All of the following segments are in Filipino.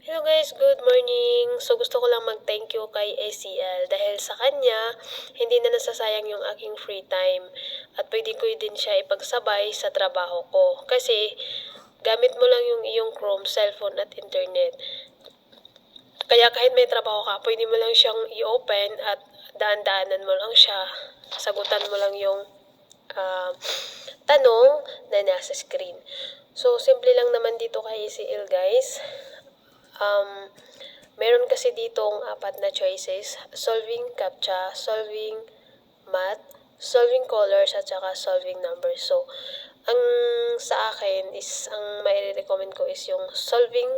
Hello guys, good morning! So gusto ko lang mag-thank you kay ACL dahil sa kanya, hindi na nasasayang yung aking free time at pwede ko din siya ipagsabay sa trabaho ko. Kasi gamit mo lang yung iyong Chrome, cellphone at internet. Kaya kahit may trabaho ka, pwede mo lang siyang i-open at daan-daanan mo lang siya. Sagutan mo lang yung ah, tanong na nasa screen. So, simple lang naman dito kay ACL guys. Meron kasi ditong apat na choices. Solving CAPTCHA, solving math, solving colors, at saka solving numbers. So, ang sa akin is, ang mai-recommend ko is yung solving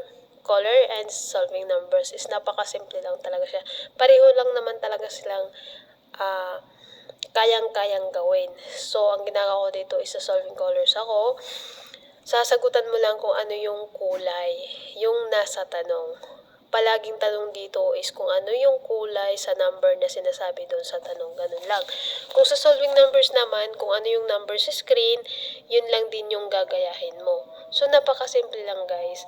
color and solving numbers. Is napakasimple lang talaga siya. Pareho lang naman talaga silang ah, kayang-kayang gawin. So, ang ginagawa ko dito is sa solving colors ako. Sasagutan mo lang kung ano yung kulay, yung nasa tanong. Palaging tanong dito is kung ano yung kulay sa number na sinasabi doon sa tanong. Ganun lang. Kung sa solving numbers naman, kung ano yung number sa screen, yun lang din yung gagayahin mo. So, napakasimple lang guys.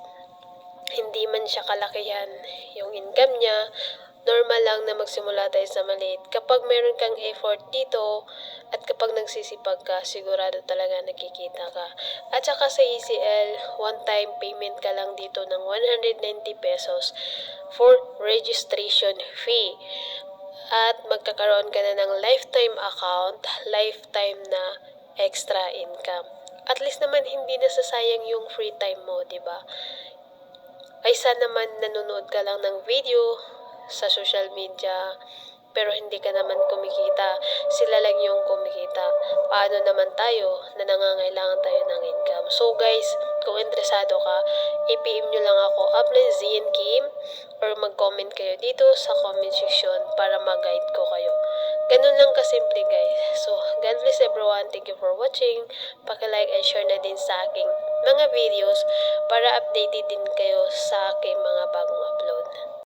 Hindi man siya kalakihan yung income niya, normal lang na magsimula tayo sa maliit. Kapag meron kang effort dito at kapag nagsisipag ka, sigurado talaga nakikita ka. At saka sa ECL, one-time payment ka lang dito ng 190 pesos for registration fee. At magkakaroon ka na ng lifetime account, lifetime na extra income. At least naman hindi nasasayang yung free time mo, 'di ba? Kaysa naman nanonood ka lang ng video sa social media pero hindi ka naman kumikita, sila lang yung kumikita. Paano naman tayo na nangangailangan tayo ng income? So guys, kung interesado ka, i-PM nyo lang ako, Upline Zian Kim, or mag-comment kayo dito sa comment section para mag-guide ko kayo. Ganun lang kasimple guys. So, God bless everyone. Thank you for watching. Paki-like and share na din sa aking mga videos para updated din kayo sa aking mga bagong upload.